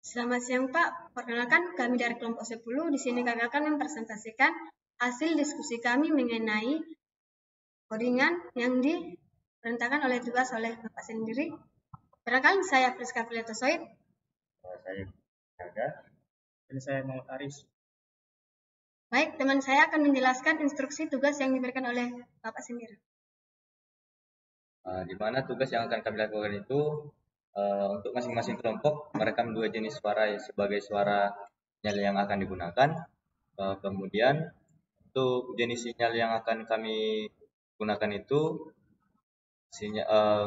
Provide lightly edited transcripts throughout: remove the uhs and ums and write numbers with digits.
Selamat siang Pak, perkenalkan kami dari kelompok 10. Di sini kami akan mempresentasikan hasil diskusi kami mengenai codingan yang diperintahkan oleh tugas oleh Bapak sendiri. Perkenalkan saya Priska Filetosoid. Saya Jaga. Dan saya Muhammad Aris. Baik, teman saya akan menjelaskan instruksi tugas yang diberikan oleh Bapak sendiri. Di mana tugas yang akan kami lakukan itu untuk masing-masing kelompok merekam 2 jenis suara sebagai suara sinyal yang akan digunakan. Kemudian untuk jenis sinyal yang akan kami gunakan itu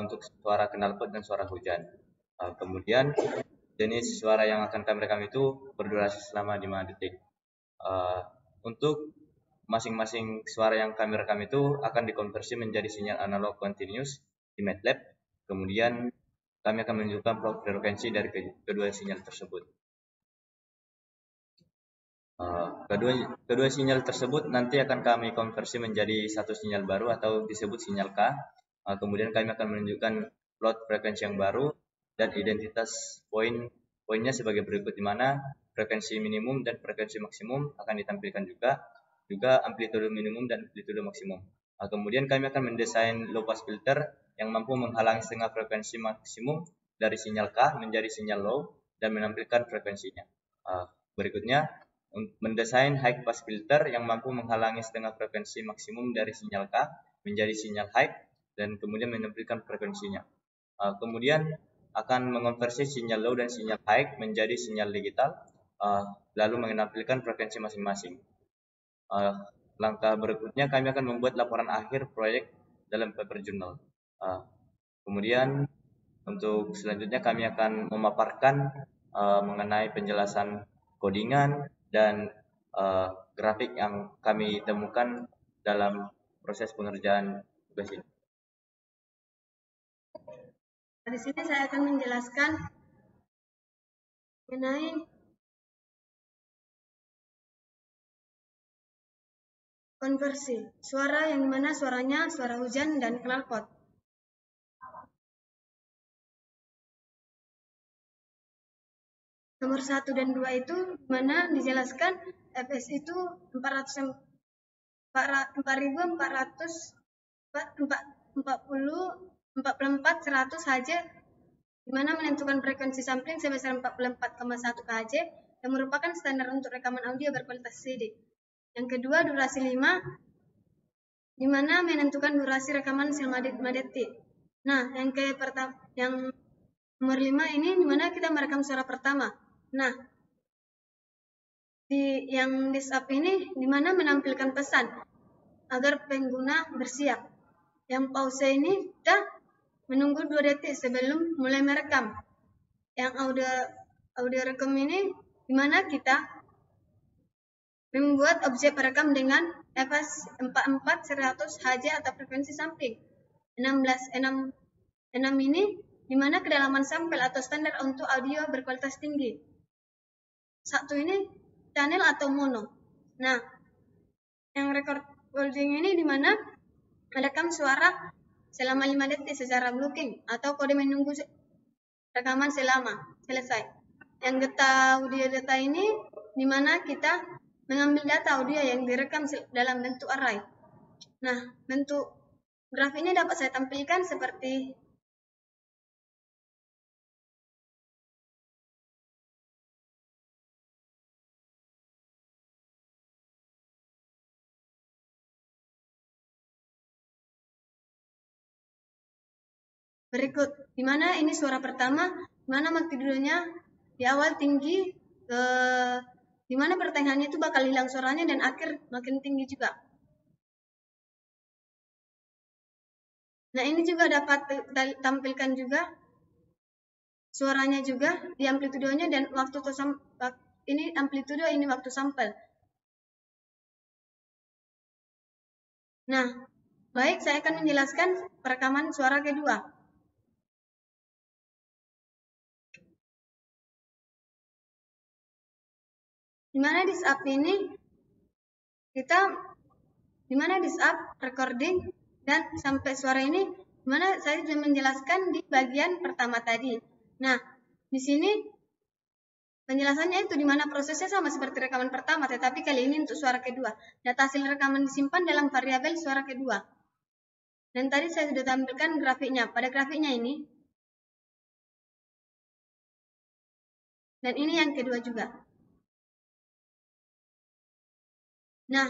untuk suara knalpot dan suara hujan. Kemudian jenis suara yang akan kami rekam itu berdurasi selama 5 detik. Untuk masing-masing suara yang kami rekam itu akan dikonversi menjadi sinyal analog continuous di MATLAB. Kemudian kami akan menunjukkan plot frekuensi dari kedua sinyal tersebut. Kedua sinyal tersebut nanti akan kami konversi menjadi satu sinyal baru atau disebut sinyal K. Kemudian kami akan menunjukkan plot frekuensi yang baru dan identitas poinnya sebagai berikut, di mana frekuensi minimum dan frekuensi maksimum akan ditampilkan juga amplitude minimum dan amplitude maksimum. Kemudian kami akan mendesain low pass filter yang mampu menghalangi setengah frekuensi maksimum dari sinyal K menjadi sinyal low dan menampilkan frekuensinya. Berikutnya, mendesain high pass filter yang mampu menghalangi setengah frekuensi maksimum dari sinyal K menjadi sinyal high dan kemudian menampilkan frekuensinya. Kemudian akan mengonversi sinyal low dan sinyal high menjadi sinyal digital, lalu menampilkan frekuensi masing-masing. Langkah berikutnya kami akan membuat laporan akhir proyek dalam paper journal. Kemudian untuk selanjutnya kami akan memaparkan mengenai penjelasan codingan dan grafik yang kami temukan dalam proses pengerjaan tugas ini. Di sini saya akan menjelaskan mengenai konversi suara yang dimana suaranya suara hujan dan knalpot. Nomor 1 dan 2 itu mana dijelaskan fs itu 4.444 Hz, di mana menentukan frekuensi sampling sebesar 44,1 kHz yang merupakan standar untuk rekaman audio berkualitas CD. Yang kedua, durasi 5, di mana menentukan durasi rekaman selama 5 detik. Nah, yang nomor 5 ini di mana kita merekam suara pertama. Nah, yang disk-up ini di mana menampilkan pesan agar pengguna bersiap. Yang pause ini kita menunggu 2 detik sebelum mulai merekam. Yang audio rekam ini di mana kita membuat objek perekam dengan fs 44100 Hz atau frekuensi sampling. 6 ini di mana kedalaman sampel atau standar untuk audio berkualitas tinggi. 1 ini channel atau mono. Nah, yang recording ini di mana merekam suara selama 5 detik secara blocking atau kode menunggu rekaman selama selesai. Yang audio data ini di mana kita mengambil data audio yang direkam dalam bentuk array. Nah, bentuk grafiknya dapat saya tampilkan seperti berikut. Di mana ini suara pertama, di mana magnitudonya di awal tinggi, di mana pertengahannya itu bakal hilang suaranya dan akhir makin tinggi juga. Nah, ini juga dapat tampilkan juga suaranya juga di amplitudenya dan waktu ini amplitude, ini waktu sampel. Nah, baik, saya akan menjelaskan perekaman suara kedua. Di mana disk-up ini di mana disk-up, recording, dan sampai suara ini, di mana saya sudah menjelaskan di bagian pertama tadi. Nah, di sini Penjelasannya itu di mana prosesnya sama seperti rekaman pertama, tetapi kali ini untuk suara kedua. Data hasil rekaman disimpan dalam variabel suara kedua. Dan tadi saya sudah tampilkan grafiknya. Pada grafiknya ini, dan ini yang kedua juga. Nah,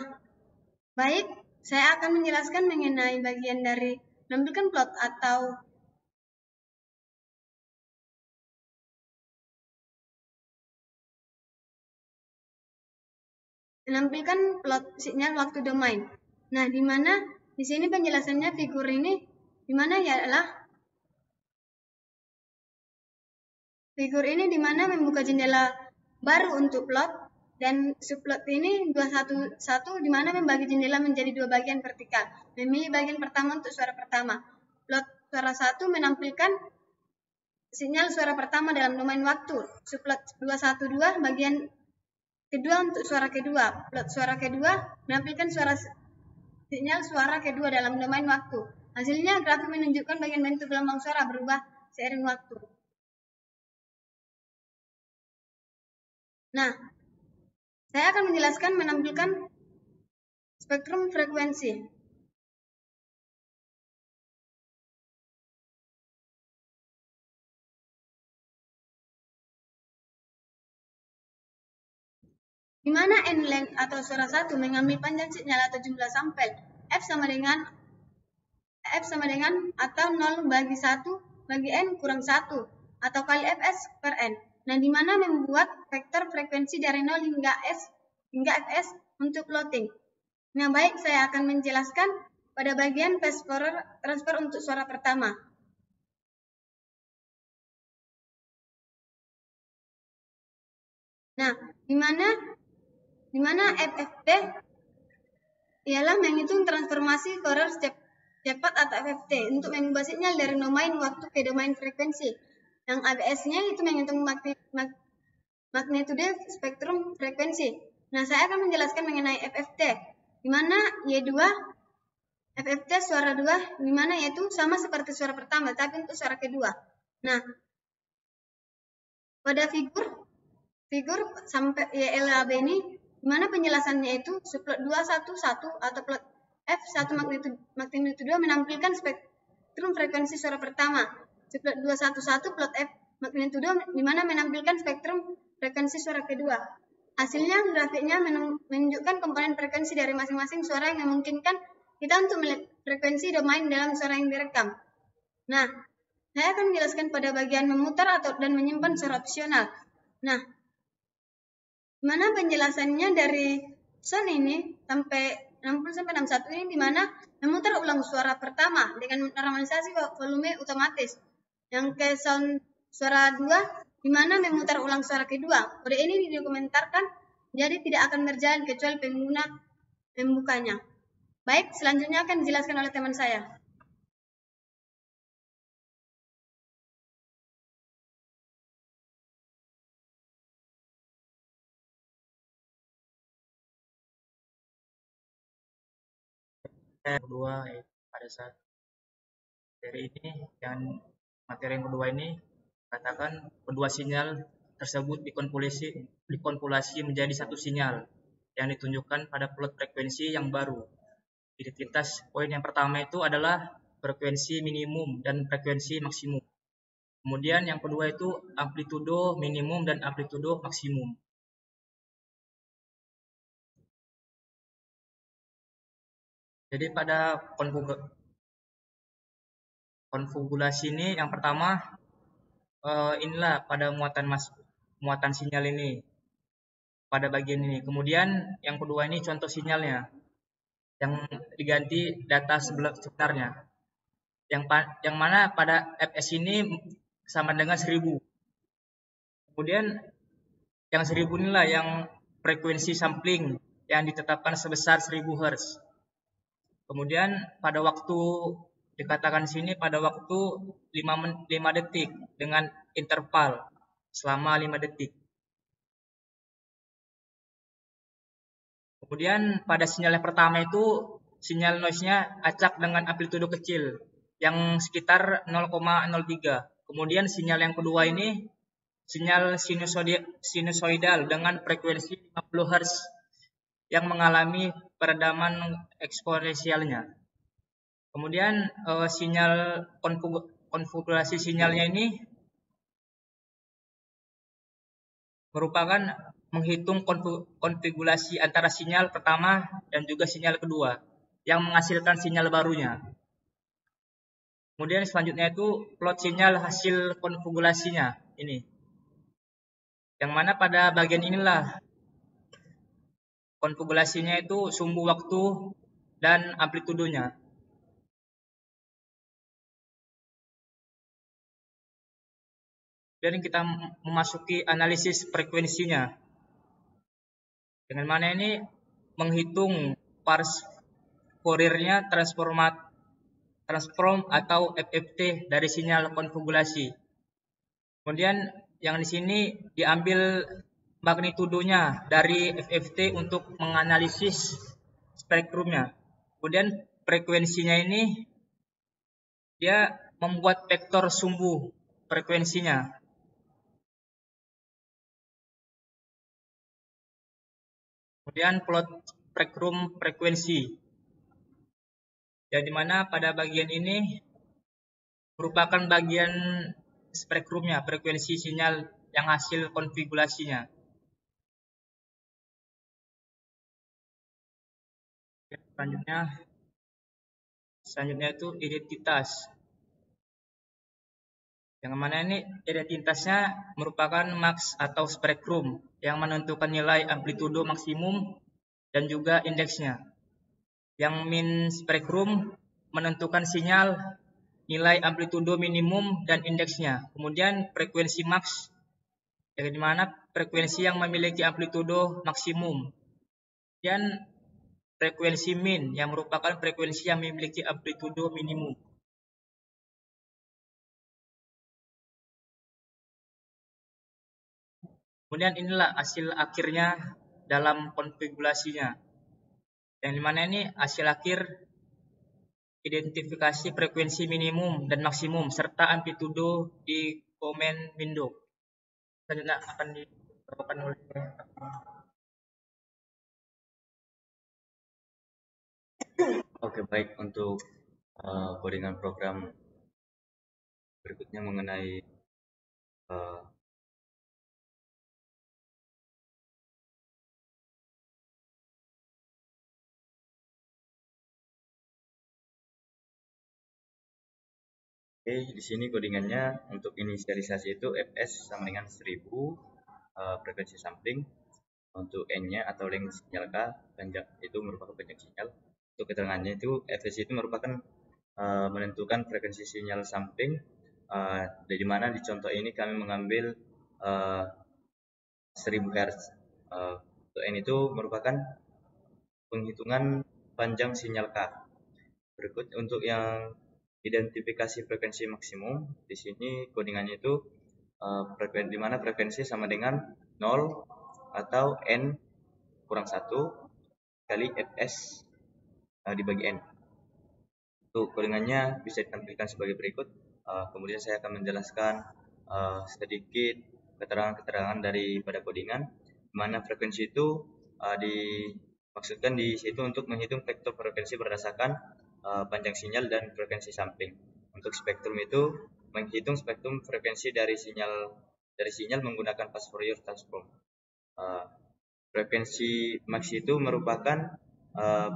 baik, saya akan menjelaskan mengenai bagian dari menampilkan plot atau menampilkan plot sinyal waktu domain. Nah, di mana di sini penjelasannya figur ini di mana ya adalah figur ini di mana membuka jendela baru untuk plot dan subplot ini 211 di mana membagi jendela menjadi dua bagian vertikal. Memilih bagian pertama untuk suara pertama. Plot suara 1 menampilkan sinyal suara pertama dalam domain waktu. Subplot 212 bagian kedua untuk suara kedua. Plot suara kedua menampilkan sinyal suara kedua dalam domain waktu. Hasilnya grafik menunjukkan bagian bentuk gelombang suara berubah seiring waktu. Nah, saya akan menjelaskan menampilkan spektrum frekuensi. Di mana n-length atau suara 1 mengambil panjang sinyal atau jumlah sampel f sama dengan atau 0 bagi 1 bagi n kurang 1 atau kali fs per n. Nah, di mana membuat vektor frekuensi dari 0 hingga fs untuk plotting. Nah, baik, saya akan menjelaskan pada bagian phase transfer untuk suara pertama. Nah, di mana FFT ialah menghitung transformasi Fourier cepat atau FFT untuk mengubah sinyal dari domain waktu ke domain frekuensi. Yang ABS-nya itu menghitung magnitude spektrum frekuensi. Nah, saya akan menjelaskan mengenai FFT, di mana Y2 FFT suara 2, di mana yaitu sama seperti suara pertama, tapi untuk suara kedua. Nah, pada figur sampai YLAB ini, di mana penjelasannya itu subplot 211 atau plot F1 magnitudo menampilkan spektrum frekuensi suara pertama. Subplot 211 plot F magnitudo di mana menampilkan spektrum frekuensi suara kedua. Hasilnya grafiknya menunjukkan komponen frekuensi dari masing-masing suara yang memungkinkan kita untuk melihat frekuensi domain dalam suara yang direkam. Nah, saya akan menjelaskan pada bagian memutar dan menyimpan suara opsional. Nah, mana penjelasannya dari sound ini sampai 60-61 ini di mana memutar ulang suara pertama dengan normalisasi volume otomatis. Yang ke sound suara 2 di mana memutar ulang suara kedua. Kode ini didokumentarkan jadi tidak akan berjalan kecuali pengguna membukanya. Baik, selanjutnya akan dijelaskan oleh teman saya. Kedua pada saat materi ini materi yang kedua ini katakan kedua sinyal tersebut dikonvolasi menjadi satu sinyal yang ditunjukkan pada plot frekuensi yang baru. Identitas poin yang pertama itu adalah frekuensi minimum dan frekuensi maksimum. Kemudian yang kedua itu amplitudo minimum dan amplitudo maksimum. Jadi pada konfigurasi ini yang pertama inilah pada muatan sinyal ini pada bagian ini. Kemudian yang kedua ini contoh sinyalnya yang diganti data sebenarnya. Yang mana pada fs ini sama dengan 1000. Kemudian yang 1000 inilah yang frekuensi sampling yang ditetapkan sebesar 1000 Hz. Kemudian pada waktu dikatakan sini pada waktu 5 detik dengan interval selama 5 detik. Kemudian pada sinyal yang pertama itu sinyal noise-nya acak dengan amplitudo kecil yang sekitar 0,03. Kemudian sinyal yang kedua ini sinyal sinusoidal dengan frekuensi 50 Hz yang mengalami peredaman eksponensialnya. Kemudian sinyal konfigurasi sinyalnya ini merupakan menghitung konfigurasi antara sinyal pertama dan juga sinyal kedua yang menghasilkan sinyal barunya. Kemudian selanjutnya itu plot sinyal hasil konfigurasinya ini. Yang mana pada bagian inilah konfigurasinya itu sumbu waktu dan amplitudonya. Dan kita memasuki analisis frekuensinya. Dengan mana ini menghitung pars Fourier-nya transform atau FFT dari sinyal konfigurasi. Kemudian yang di sini diambil magnitudonya dari FFT untuk menganalisis spektrumnya. Kemudian frekuensinya ini dia membuat vektor sumbu frekuensinya. Kemudian plot spektrum frekuensi. Yang dimana pada bagian ini merupakan bagian spektrumnya, frekuensi sinyal yang hasil konfigurasinya. Selanjutnya itu identitas. Yang mana ini identitasnya merupakan max atau spektrum yang menentukan nilai amplitudo maksimum dan juga indeksnya. Yang min spektrum menentukan sinyal, nilai amplitudo minimum dan indeksnya. Kemudian frekuensi max, yang dimana frekuensi yang memiliki amplitudo maksimum. Dan frekuensi min yang merupakan frekuensi yang memiliki amplitudo minimum. Kemudian inilah hasil akhirnya dalam konfigurasinya. Yang dimana ini hasil akhir identifikasi frekuensi minimum dan maksimum serta amplitudo di komen window. Selanjutnya akan dibawakan oleh Oke, baik. Untuk codingan program berikutnya mengenai Oke, di sini codingannya untuk inisialisasi itu fs sama dengan 1000 frekuensi sampling. Untuk n-nya atau length sinyal K panjang itu merupakan panjang sinyal. Untuk keterangannya itu fs itu merupakan menentukan frekuensi sinyal sampling. Dari mana di contoh ini kami mengambil 1000 Hz. Untuk n itu merupakan penghitungan panjang sinyal K. Berikut untuk yang identifikasi frekuensi maksimum, di sini codingannya itu di mana frekuensi sama dengan 0 atau n kurang 1 kali fs dibagi n. Untuk codingannya bisa ditampilkan sebagai berikut. Kemudian saya akan menjelaskan sedikit keterangan-keterangan daripada codingan, di mana frekuensi itu dimaksudkan di situ untuk menghitung vektor frekuensi berdasarkan panjang sinyal dan frekuensi sampling. Untuk spektrum itu menghitung spektrum frekuensi dari sinyal menggunakan fast Fourier transform. Frekuensi max itu merupakan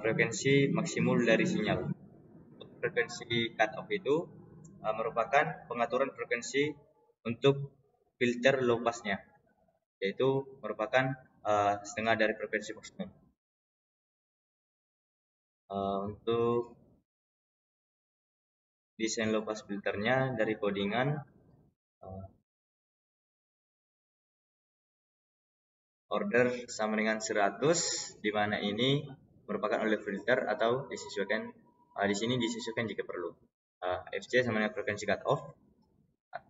frekuensi maksimum dari sinyal. Untuk frekuensi cut off itu merupakan pengaturan frekuensi untuk filter low passnya, yaitu merupakan setengah dari frekuensi maksimum. Untuk desain low pass filternya dari codingan order sama dengan 100, di mana ini merupakan oleh filter atau disesuaikan di sini disesuaikan jika perlu. FC sama dengan frekuensi cut off,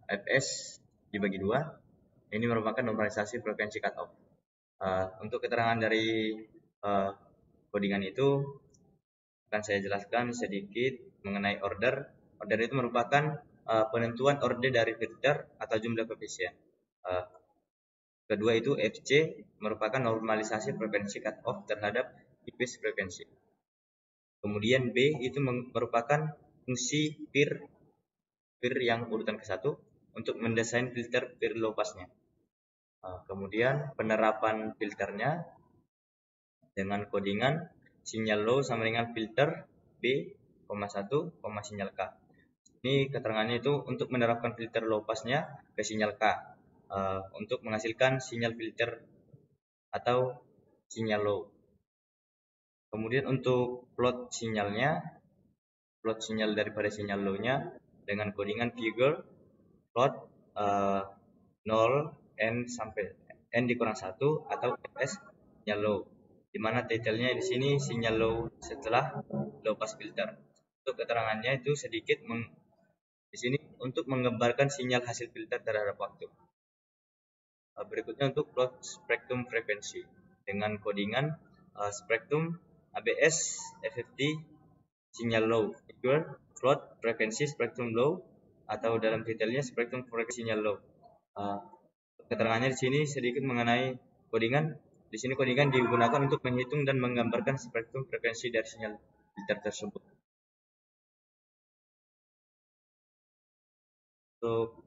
fs dibagi 2, ini merupakan normalisasi frekuensi cut off. Untuk keterangan dari codingan itu akan saya jelaskan sedikit mengenai order. Order itu merupakan penentuan order dari filter atau jumlah koefisien. Kedua itu FC merupakan normalisasi frekuensi cutoff terhadap phase frekuensi. Kemudian B itu merupakan fungsi peer yang urutan ke-1 untuk mendesain filter peer low passnya. Kemudian penerapan filternya dengan kodingan sinyal low sama dengan filter B, 1, sinyal K. Ini keterangannya itu untuk menerapkan filter low passnya ke sinyal K untuk menghasilkan sinyal filter atau sinyal low. Kemudian untuk plot sinyal daripada sinyal low-nya dengan kodingan figure plot 0 n sampai n dikurang 1 atau fs sinyal low, di mana titlenya di sini sinyal low setelah low pass filter. Untuk keterangannya itu sedikit di sini untuk menggambarkan sinyal hasil filter terhadap waktu. Berikutnya untuk plot spektrum frekuensi dengan kodingan spektrum ABS FFT sinyal low figure plot frekuensi spektrum low atau dalam detailnya spektrum frekuensi sinyal low. Keterangannya di sini sedikit mengenai kodingan. Di sini kodingan digunakan untuk menghitung dan menggambarkan spektrum frekuensi dari sinyal filter tersebut. Untuk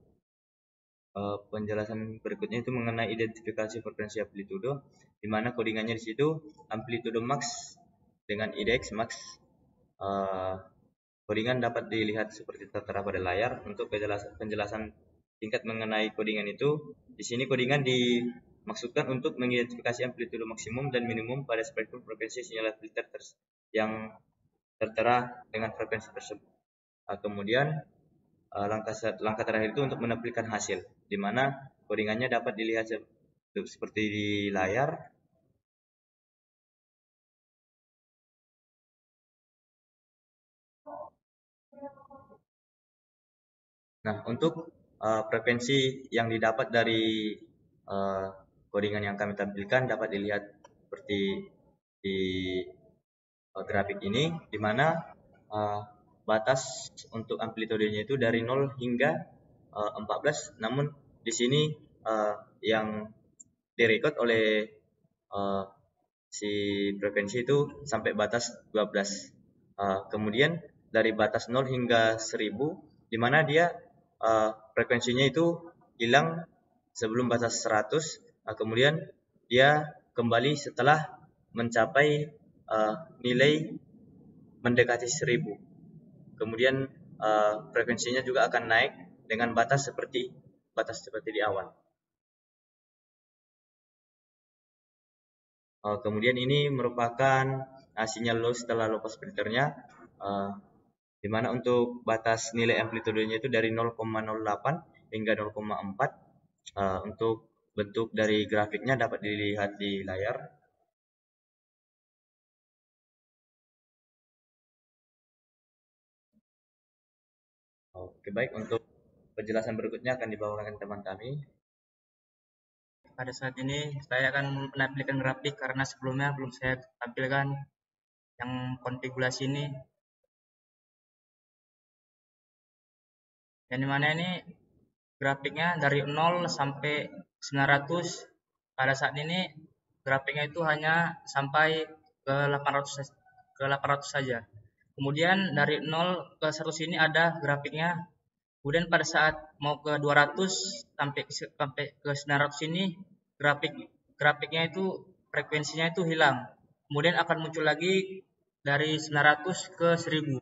penjelasan berikutnya itu mengenai identifikasi frekuensi amplitudo, di mana kodingannya di situ amplitudo max dengan IDX max. Kodingan dapat dilihat seperti tertera pada layar. Untuk penjelasan singkat mengenai kodingan itu, di sini kodingan dimaksudkan untuk mengidentifikasi amplitudo maksimum dan minimum pada spektrum frekuensi sinyal filter yang tertera dengan frekuensi tersebut. Kemudian langkah terakhir itu untuk menampilkan hasil, di mana kodingannya dapat dilihat seperti di layar. Nah, untuk frekuensi yang didapat dari kodingan yang kami tampilkan dapat dilihat seperti di grafik ini, di mana batas untuk amplitudenya itu dari 0 hingga 14, namun di sini yang direkod oleh si frekuensi itu sampai batas 12. Kemudian dari batas 0 hingga 1000, di mana dia frekuensinya itu hilang sebelum batas 100, kemudian dia kembali setelah mencapai nilai mendekati 1000. Kemudian frekuensinya juga akan naik dengan batas seperti di awal. Kemudian ini merupakan sinyal low setelah low pass filternya, di mana untuk batas nilai amplitudenya itu dari 0,08 hingga 0,4. Untuk bentuk dari grafiknya dapat dilihat di layar. Oke, baik, untuk penjelasan berikutnya akan dibawakan teman kami. Pada saat ini saya akan menampilkan grafik karena sebelumnya belum saya tampilkan yang konfigurasi ini. Yang dimana ini grafiknya dari 0 sampai 900. Pada saat ini grafiknya itu hanya sampai ke 800 saja. Kemudian dari 0 ke 100 ini ada grafiknya. Kemudian pada saat mau ke 200 sampai ke 900 ini grafiknya itu frekuensinya itu hilang. Kemudian akan muncul lagi dari 900 ke 1000.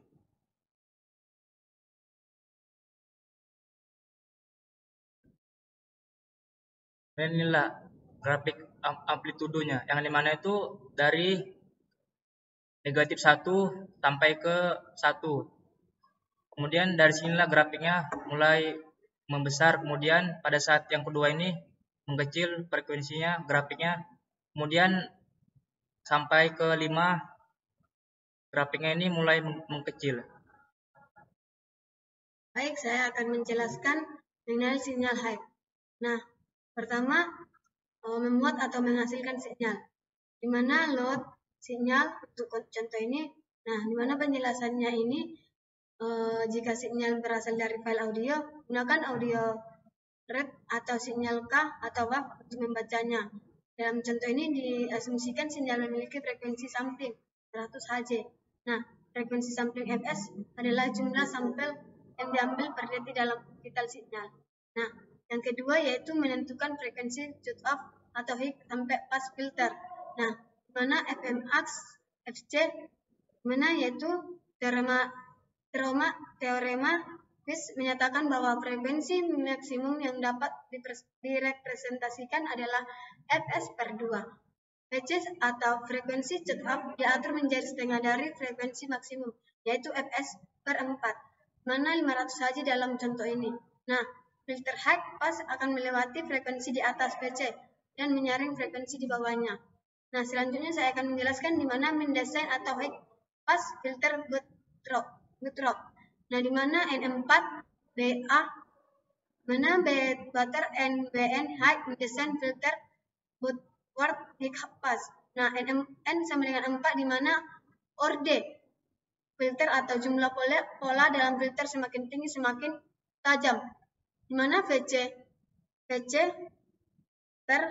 Dan inilah grafik amplitudonya, yang dimana itu dari negatif 1 sampai ke 1. Kemudian dari sinilah grafiknya mulai membesar. Kemudian pada saat yang kedua ini mengecil frekuensinya, grafiknya. Kemudian sampai ke 5, grafiknya ini mulai mengkecil. Baik, saya akan menjelaskan mengenai sinyal high. Nah, pertama membuat atau menghasilkan sinyal, di mana load sinyal untuk contoh ini. Nah, di mana penjelasannya ini jika sinyal berasal dari file audio, gunakan audio red atau sinyal K atau WAV untuk membacanya. Dalam contoh ini diasumsikan sinyal memiliki frekuensi sampling 100 Hz. Nah, frekuensi sampling fs adalah jumlah sampel yang diambil per detik dalam optical signal. Nah, yang kedua yaitu menentukan frekuensi cut-off atau high sampai pass filter. Nah, di mana FMX, FC, mana yaitu teorema Fish menyatakan bahwa frekuensi maksimum yang dapat direpresentasikan adalah Fs per 2. Fs atau frekuensi cut-off diatur menjadi setengah dari frekuensi maksimum, yaitu Fs per 4, mana 500 Hz dalam contoh ini. Nah, filter high pass akan melewati frekuensi di atas Vc dan menyaring frekuensi di bawahnya. Nah, selanjutnya saya akan menjelaskan di mana mendesain atau high pass filter Boothroyd. Nah, di mana N4 BA, mana Butter NBN high mendesain filter Boothroyd high pass. Nah, N sama dengan 4 di mana orde filter atau jumlah pola dalam filter semakin tinggi semakin tajam. Di mana VC per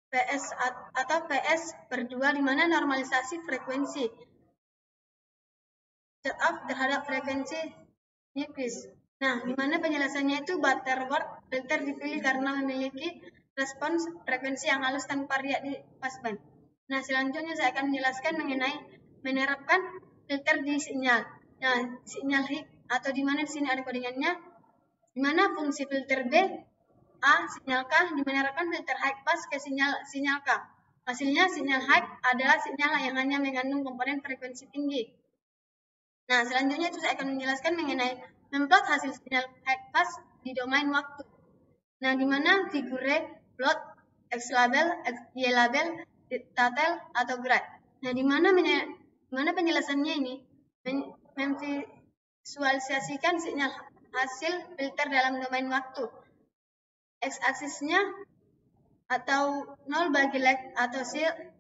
PS atau PS per 2 di mana normalisasi frekuensi cut-off terhadap frekuensi Nyquist. Nah, di mana penjelasannya itu Butterworth filter dipilih karena memiliki respons frekuensi yang halus tanpa riak di passband. Nah, selanjutnya saya akan menjelaskan mengenai menerapkan filter di sinyal. Nah, sinyal Higgs atau di mana di sini ada kodingannya, di mana fungsi filter B A sinyal K menerapkan filter high pass ke sinyal K. Hasilnya sinyal high adalah sinyal yang hanya mengandung komponen frekuensi tinggi. Nah, selanjutnya itu saya akan menjelaskan mengenai memplot hasil sinyal high pass di domain waktu. Nah, di mana figure, plot, X label, Y label, tatel atau graph. Nah, di mana penjelasannya ini memvisualisasikan sinyal hasil filter dalam domain waktu. X-aksisnya atau 0 bagi lag atau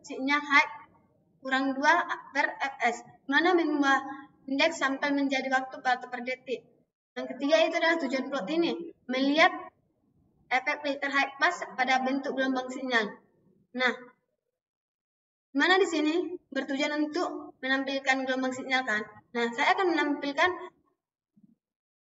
sinyal high kurang 2 per fs, mana mengubah indeks sampel menjadi waktu atau per detik. Yang ketiga itu adalah tujuan plot ini, melihat efek filter high pass pada bentuk gelombang sinyal. Nah, mana di sini bertujuan untuk menampilkan gelombang sinyal kan? Nah, saya akan menampilkan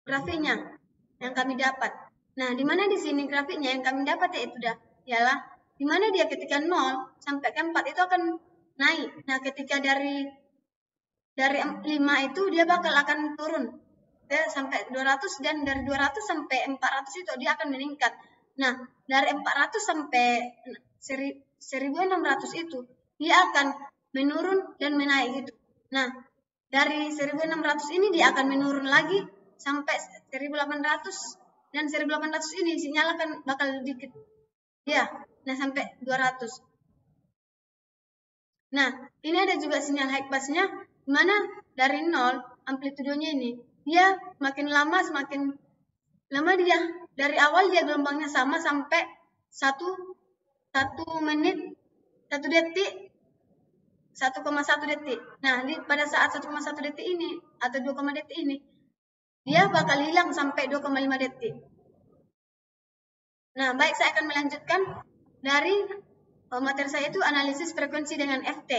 grafiknya yang kami dapat. Nah, di mana di sini grafiknya yang kami dapat yaitu ialah di mana dia ketika 0 sampai ke 4 itu akan naik. Nah, ketika dari 5 itu dia bakal akan turun sampai 200 dan dari 200 sampai 400 itu dia akan meningkat. Nah, dari 400 sampai 1600 itu dia akan menurun dan menaik gitu. Nah, dari 1600 ini dia akan menurun lagi sampai 1800 dan 1800 ini sinyal akan bakal dikit. Ya, nah sampai 200. Nah, ini ada juga sinyal high pass-nya di mana dari 0 amplitudenya ini dia makin lama semakin lama dia dari awal dia gelombangnya sama sampai 1 menit 1 detik 1,1 detik. Nah, pada saat 1,1 detik ini atau 2, detik ini dia bakal hilang sampai 2,5 detik. Nah, baik, saya akan melanjutkan dari materi saya itu analisis frekuensi dengan FT.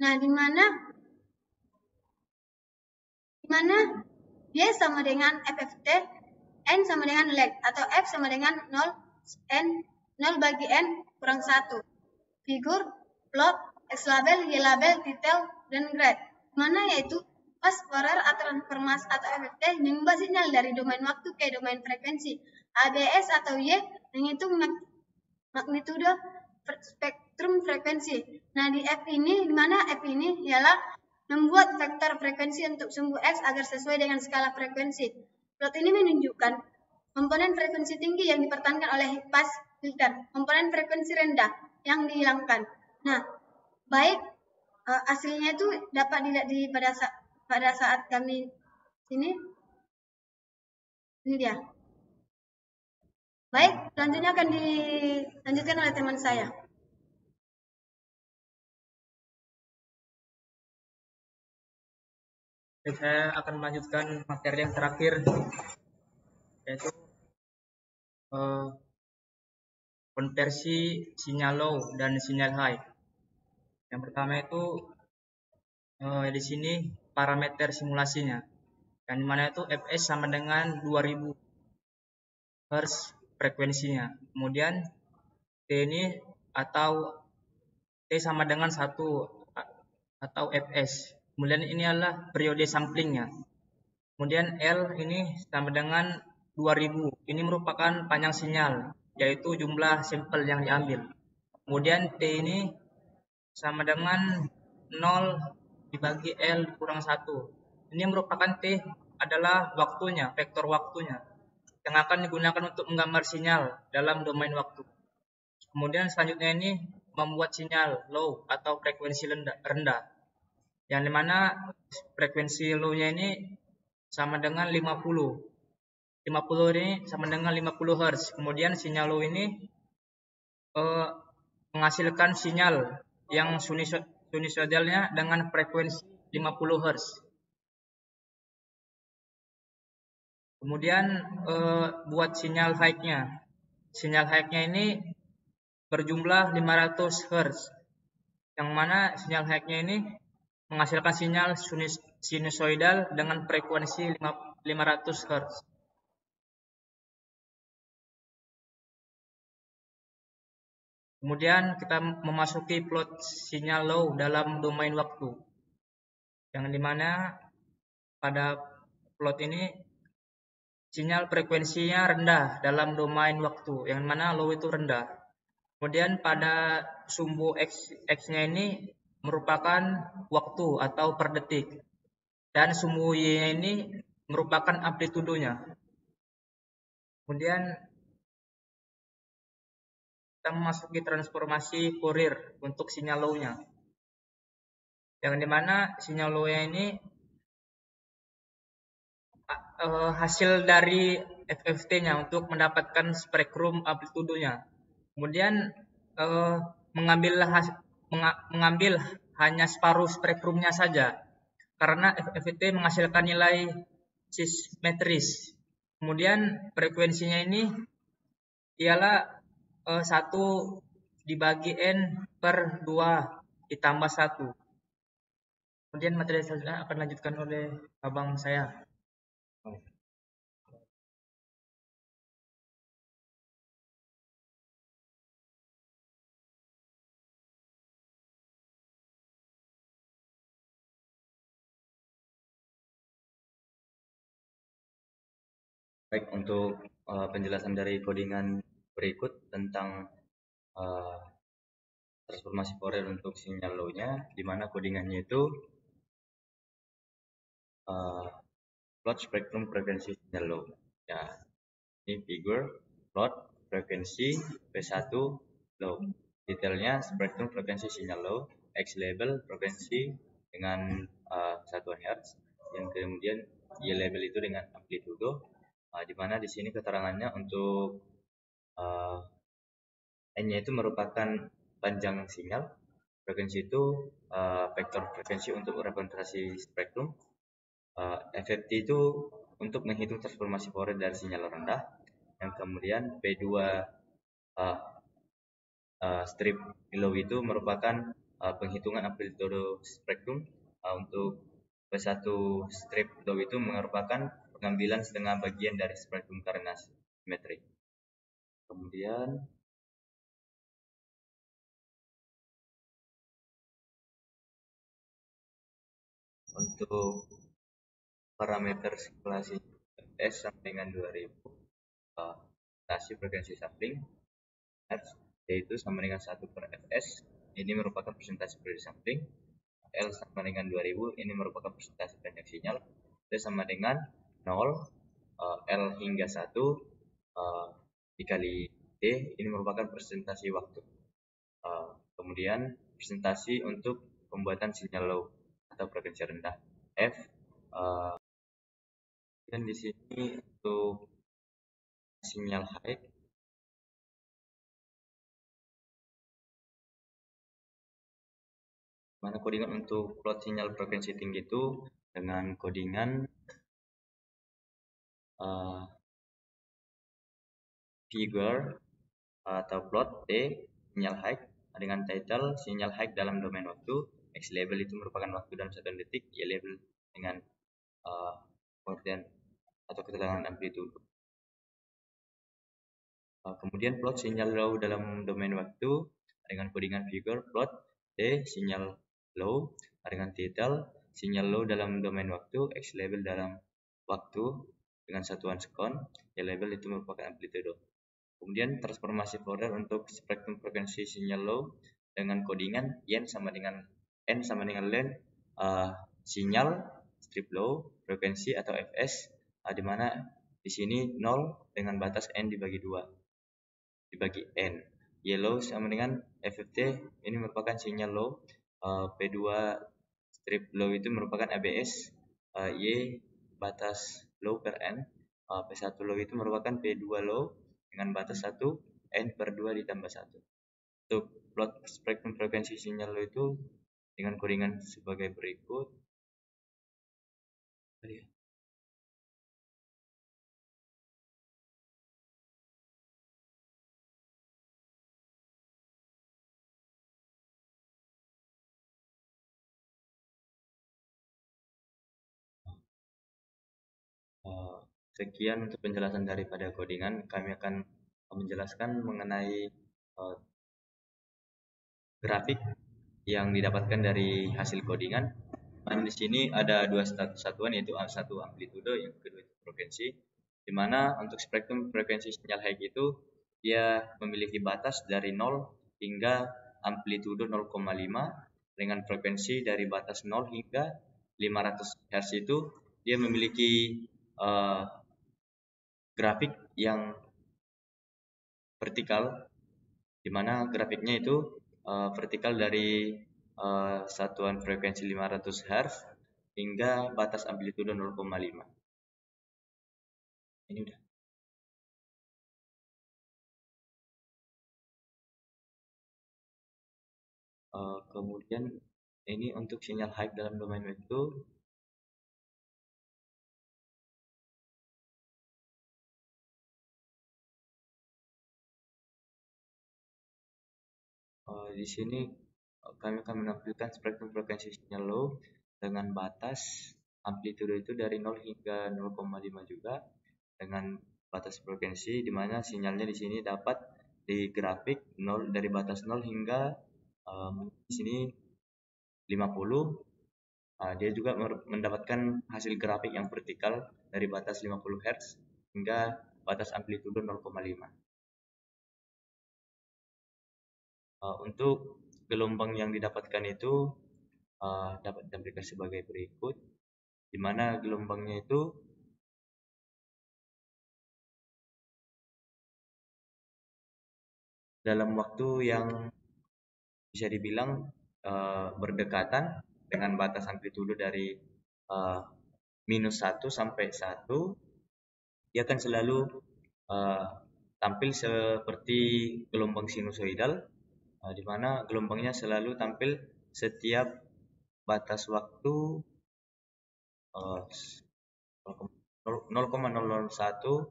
Nah, di mana Y sama dengan FFT, N sama dengan lag atau F sama dengan 0 bagi N kurang 1. Figur, plot, X label, Y label, detail, dan grade. Mana yaitu pas Fourier atau transformasi atau FFT mengubah sinyal dari domain waktu ke domain frekuensi. ABS atau Y menghitung magnitudo spektrum frekuensi. Nah, di F ini, di mana F ini ialah membuat vektor frekuensi untuk sumbu X agar sesuai dengan skala frekuensi. Plot ini menunjukkan komponen frekuensi tinggi yang dipertahankan oleh pass filter, komponen frekuensi rendah yang dihilangkan. Nah, baik hasilnya itu dapat dilihat pada saat kami ini dia. Baik, selanjutnya akan dilanjutkan oleh teman saya. Saya akan melanjutkan materi yang terakhir, yaitu eh, konversi sinyal low dan sinyal high. Yang pertama itu di sini parameter simulasinya, yang dimana itu fs sama dengan 2000 Hz frekuensinya. Kemudian T ini atau T sama dengan 1 atau fs. Kemudian ini adalah periode samplingnya. Kemudian L ini sama dengan 2000. Ini merupakan panjang sinyal, yaitu jumlah sampel yang diambil. Kemudian T ini sama dengan 0 dibagi L kurang 1. Ini merupakan T adalah waktunya, vektor waktunya, yang akan digunakan untuk menggambar sinyal dalam domain waktu. Kemudian selanjutnya ini membuat sinyal low atau frekuensi rendah, yang dimana frekuensi low-nya ini sama dengan 50. 50 ini sama dengan 50 Hz. Kemudian sinyal low ini menghasilkan sinyal yang sinusoidalnya dengan frekuensi 50 Hz. Kemudian buat sinyal high-nya. Sinyal high-nya ini berjumlah 500 Hz. Yang mana sinyal high-nya ini menghasilkan sinyal sinusoidal dengan frekuensi 500 Hz. Kemudian kita memasuki plot sinyal low dalam domain waktu, yang dimana pada plot ini sinyal frekuensinya rendah dalam domain waktu, yang mana low itu rendah. Kemudian pada sumbu X-nya ini merupakan waktu atau per detik, dan sumbu Y-nya ini merupakan amplitudonya. Kemudian kita memasuki transformasi Fourier untuk sinyal low-nya, yang dimana sinyal low-nya ini hasil dari FFT-nya untuk mendapatkan spektrum amplitudonya. Kemudian mengambil hanya separuh spektrumnya saja, karena FFT menghasilkan nilai simetris. Kemudian frekuensinya ini ialah 1 dibagi N per 2 ditambah 1. Kemudian materi selanjutnya akan dilanjutkan oleh abang saya. Baik, untuk penjelasan dari codingan berikut tentang transformasi Fourier untuk sinyal low-nya, di mana codingannya itu plot spektrum frekuensi sinyal low. Ya, ini figure plot frekuensi P1 low. Detailnya spektrum frekuensi sinyal low, X label frekuensi dengan satuan Hertz, yang kemudian Y label itu dengan amplitudo. Di mana di sini keterangannya untuk N-nya itu merupakan panjang sinyal. Frekuensi itu vektor frekuensi untuk representasi spektrum. FFT itu untuk menghitung transformasi Fourier dari sinyal rendah. Yang kemudian P2 strip low itu merupakan penghitungan amplitudo spektrum. Untuk P1 strip low itu merupakan pengambilan setengah bagian dari spektrum karena simetri. Kemudian untuk parameter simulasi S sama dengan 2000, simulasi frekuensi sampling F yaitu sama dengan 1 per Fs, ini merupakan persentase periode sampling. L sama dengan 2000, ini merupakan persentase panjang sinyal. T sama dengan 0, L hingga 1 dikali D, ini merupakan persentase waktu. Kemudian presentasi untuk pembuatan sinyal low atau frekuensi rendah F. Dan di sini untuk sinyal high, mana codingan untuk plot sinyal frekuensi tinggi itu dengan codingan figure atau plot, T sinyal high dengan title sinyal high dalam domain waktu, X label itu merupakan waktu dalam 1 detik, Y label dengan pengertian atau keterangan amplitude. Kemudian plot sinyal low dalam domain waktu dengan kodingan figure plot, T sinyal low dengan title sinyal low dalam domain waktu, X label dalam waktu dengan satuan sekon, Y label itu merupakan amplitude. Kemudian transformasi Fourier untuk spektrum frekuensi sinyal low dengan kodingan N sama dengan length sinyal strip low frekuensi atau Fs, di mana di sini 0 dengan batas N dibagi N. Y low sama dengan FFT, ini merupakan sinyal low, P2 strip low itu merupakan ABS, Y batas low per N, P1 low itu merupakan P2 low dengan batas 1 N per 2 ditambah 1. Untuk plot spektrum frekuensi sinyal low itu dengan kodingan sebagai berikut. Sekian untuk penjelasan daripada kodingan. Kami akan menjelaskan mengenai grafik yang didapatkan dari hasil kodingan. Dan di sini ada dua satuan, yaitu satu amplitude, yang kedua itu frekuensi. Di mana untuk spektrum frekuensi sinyal high itu dia memiliki batas dari 0 hingga amplitude 0,5 dengan frekuensi dari batas 0 hingga 500 Hz itu dia memiliki grafik yang vertikal, di mana grafiknya itu vertikal dari satuan frekuensi 500 Hz hingga batas amplitude 0,5. Ini udah. Kemudian ini untuk sinyal high dalam domain waktu. Di sini kami akan menampilkan spektrum frekuensi sinyal low dengan batas amplitude itu dari 0 hingga 0,5 juga, dengan batas frekuensi di mana sinyalnya di sini dapat di grafik 0 dari batas 0 hingga di sini 50. Dia juga mendapatkan hasil grafik yang vertikal dari batas 50 Hz hingga batas amplitude 0,5. Untuk gelombang yang didapatkan itu dapat ditampilkan sebagai berikut, di mana gelombangnya itu dalam waktu yang bisa dibilang berdekatan dengan batas amplitude dari -1 sampai 1, dia akan selalu tampil seperti gelombang sinusoidal, di mana gelombangnya selalu tampil setiap batas waktu 0,001,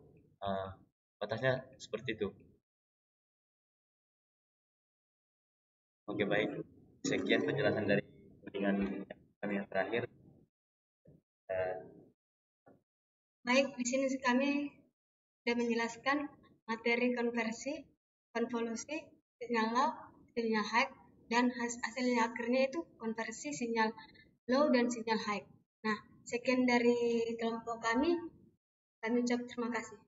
batasnya seperti itu. Oke, baik. Sekian penjelasan dari dengan kami yang terakhir. Baik, di sini kami sudah menjelaskan materi konversi, konvolusi, sinyal low, sinyal high, dan hasilnya akhirnya itu konversi sinyal low dan sinyal high. Nah, sekian dari kelompok kami ucap terima kasih.